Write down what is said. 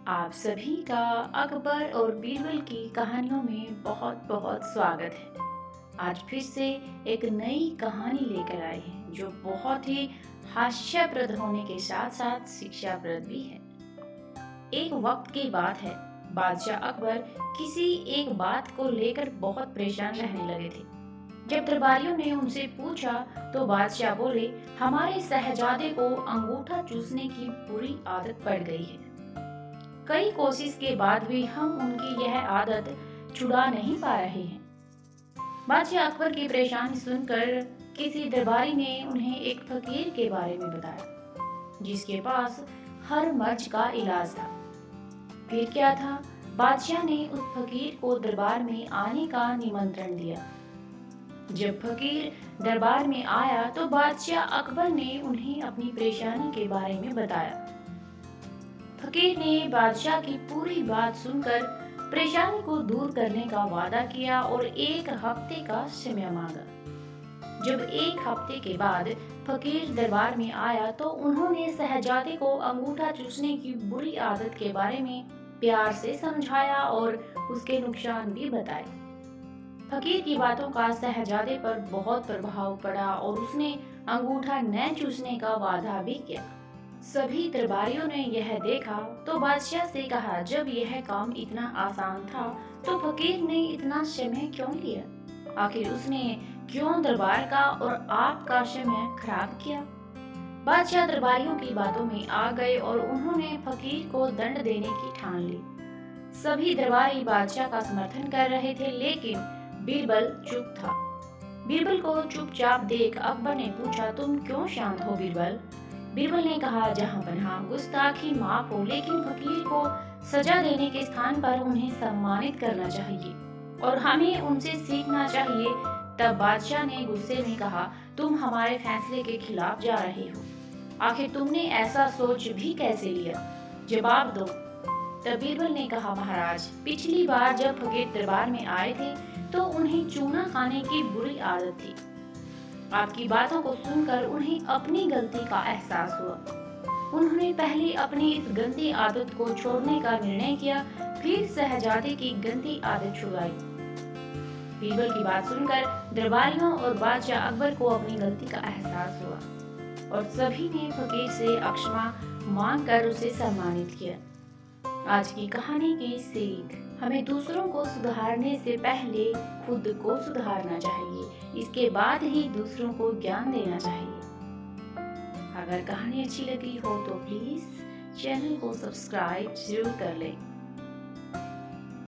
आप सभी का अकबर और बीरबल की कहानियों में बहुत बहुत स्वागत है। आज फिर से एक नई कहानी लेकर आए हैं जो बहुत ही हास्यप्रद होने के साथ साथ शिक्षाप्रद भी है। एक वक्त की बात है, बादशाह अकबर किसी एक बात को लेकर बहुत परेशान रहने लगे थे। जब दरबारियों ने उनसे पूछा तो बादशाह बोले, हमारे शहजादे को अंगूठा चूसने की बुरी आदत पड़ गई है। कई कोशिश के बाद भी हम उनकी यह आदत छुड़ा नहीं पा रहे हैं। बादशाह अकबर की परेशानी सुनकर किसी दरबारी ने उन्हें एक फकीर के बारे में बताया जिसके पास हर मर्ज का इलाज था। फिर क्या था, बादशाह ने उस फकीर को दरबार में आने का निमंत्रण दिया। जब फकीर दरबार में आया तो बादशाह अकबर ने उन्हें अपनी परेशानी के बारे में बताया। फकीर ने बादशाह की पूरी बात सुनकर परेशानी को दूर करने का वादा किया और एक हफ्ते का समय मांगा। जब एक हफ्ते के बाद फकीर दरबार में आया तो उन्होंने शहजादे को अंगूठा चूसने की बुरी आदत के बारे में प्यार से समझाया और उसके नुकसान भी बताए। फकीर की बातों का शहजादे पर बहुत प्रभाव पड़ा और उसने अंगूठा न चूसने का वादा भी किया। सभी दरबारियों ने यह देखा तो बादशाह से कहा, जब यह काम इतना आसान था तो फकीर ने इतना समय क्यों लिया? आखिर उसने क्यों दरबार का और आपका समय खराब किया? बादशाह दरबारियों की बातों में आ गए और उन्होंने फकीर को दंड देने की ठान ली। सभी दरबारी बादशाह का समर्थन कर रहे थे, लेकिन बीरबल चुप था। बीरबल को चुपचाप देख अकबर ने पूछा, तुम क्यों शांत हो बीरबल? बीरबल ने कहा, जहां पनाह गुस्ताखी माफ हो, लेकिन फकीर को सजा देने के स्थान पर उन्हें सम्मानित करना चाहिए और हमें उनसे सीखना चाहिए। तब बादशाह ने गुस्से में कहा, तुम हमारे फैसले के खिलाफ जा रहे हो। आखिर तुमने ऐसा सोच भी कैसे लिया? जवाब दो। तब बीरबल ने कहा, महाराज, पिछली बार जब फकीर दरबार में आए थे तो उन्हें चूना खाने की बुरी आदत थी। आपकी बातों को सुनकर उन्हें अपनी गलती का एहसास हुआ। उन्होंने पहले अपनी इस गंदी आदत को छोड़ने का निर्णय किया, फिर शहजादे की गंदी आदत छुड़ाई। बीरबल की बात सुनकर दरबारियों और बादशाह अकबर को अपनी गलती का एहसास हुआ और सभी ने फकीर से क्षमा मांगकर उसे सम्मानित किया। आज की कहानी की सीख, हमें दूसरों को सुधारने से पहले खुद को सुधारना चाहिए, इसके बाद ही दूसरों को ज्ञान देना चाहिए। अगर कहानी अच्छी लगी हो तो प्लीज चैनल को सब्सक्राइब जरूर कर लें।